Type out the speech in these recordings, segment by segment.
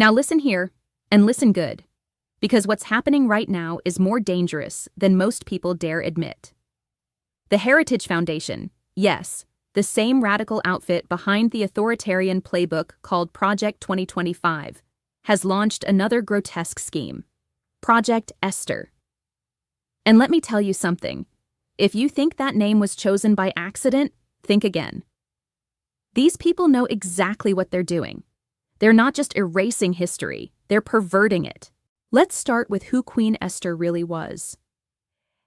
Now listen here, and listen good, because what's happening right now is more dangerous than most people dare admit. The Heritage Foundation, yes, the same radical outfit behind the authoritarian playbook called Project 2025, has launched another grotesque scheme, Project Esther. And let me tell you something, if you think that name was chosen by accident, think again. These people know exactly what they're doing. They're not just erasing history, they're perverting it. Let's start with who Queen Esther really was.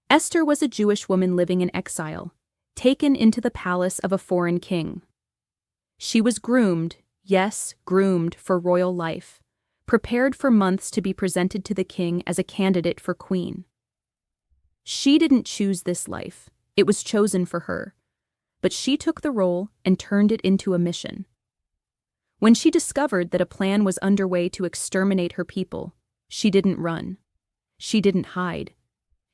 Esther was a Jewish woman living in exile, taken into the palace of a foreign king. She was groomed, yes, groomed for royal life, prepared for months to be presented to the king as a candidate for queen. She didn't choose this life, it was chosen for her, but she took the role and turned it into a mission. When she discovered that a plan was underway to exterminate her people, she didn't run. She didn't hide.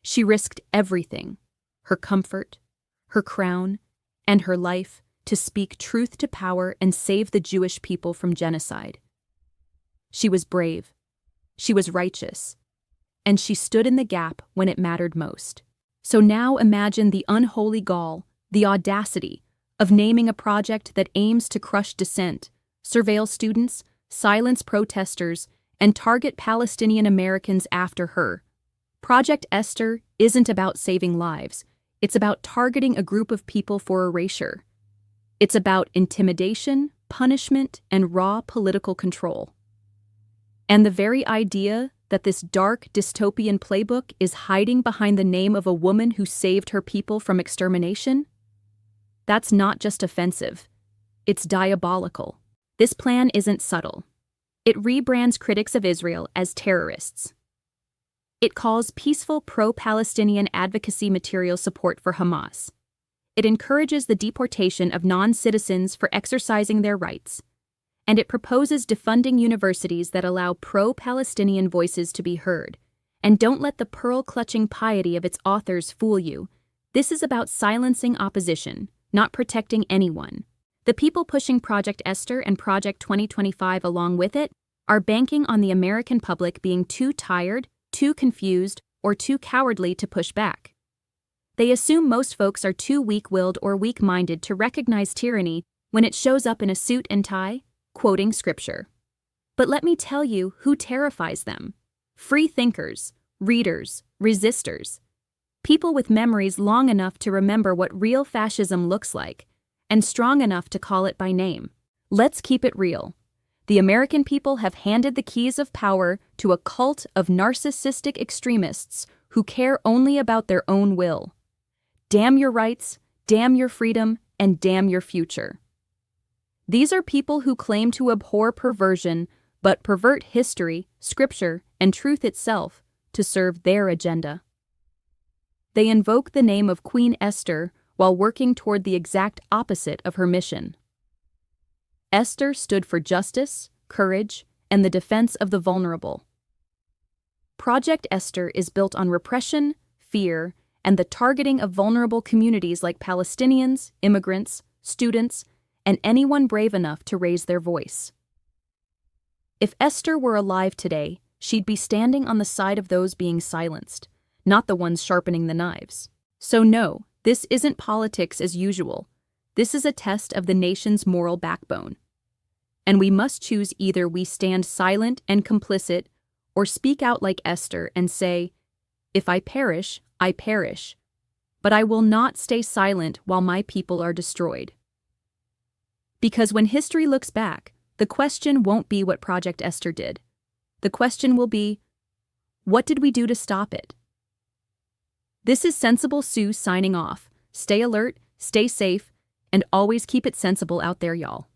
She risked everything, her comfort, her crown, and her life, to speak truth to power and save the Jewish people from genocide. She was brave. She was righteous. And she stood in the gap when it mattered most. So now imagine the unholy gall, the audacity, of naming a project that aims to crush dissent, surveil students, silence protesters, and target Palestinian Americans after her. Project Esther isn't about saving lives. It's about targeting a group of people for erasure. It's about intimidation, punishment, and raw political control. And the very idea that this dark, dystopian playbook is hiding behind the name of a woman who saved her people from extermination? That's not just offensive. It's diabolical. This plan isn't subtle. It rebrands critics of Israel as terrorists. It calls peaceful pro-Palestinian advocacy material support for Hamas. It encourages the deportation of non-citizens for exercising their rights. And it proposes defunding universities that allow pro-Palestinian voices to be heard. And don't let the pearl-clutching piety of its authors fool you. This is about silencing opposition, not protecting anyone. The people pushing Project Esther and Project 2025 along with it are banking on the American public being too tired, too confused, or too cowardly to push back. They assume most folks are too weak-willed or weak-minded to recognize tyranny when it shows up in a suit and tie, quoting scripture. But let me tell you who terrifies them. Free thinkers, readers, resistors. People with memories long enough to remember what real fascism looks like, and strong enough to call it by name. Let's keep it real. The American people have handed the keys of power to a cult of narcissistic extremists who care only about their own will. Damn your rights, damn your freedom, and damn your future. These are people who claim to abhor perversion, but pervert history, scripture, and truth itself to serve their agenda. They invoke the name of Queen Esther while working toward the exact opposite of her mission. Esther stood for justice, courage, and the defense of the vulnerable. Project Esther is built on repression, fear, and the targeting of vulnerable communities like Palestinians, immigrants, students, and anyone brave enough to raise their voice. If Esther were alive today, she'd be standing on the side of those being silenced, not the ones sharpening the knives. So no, this isn't politics as usual. This is a test of the nation's moral backbone. And we must choose either we stand silent and complicit, or speak out like Esther and say, "If I perish, I perish. But I will not stay silent while my people are destroyed." Because when history looks back, the question won't be what Project Esther did. The question will be, what did we do to stop it? This is Sensible Sue signing off. Stay alert, stay safe, and always keep it sensible out there, y'all.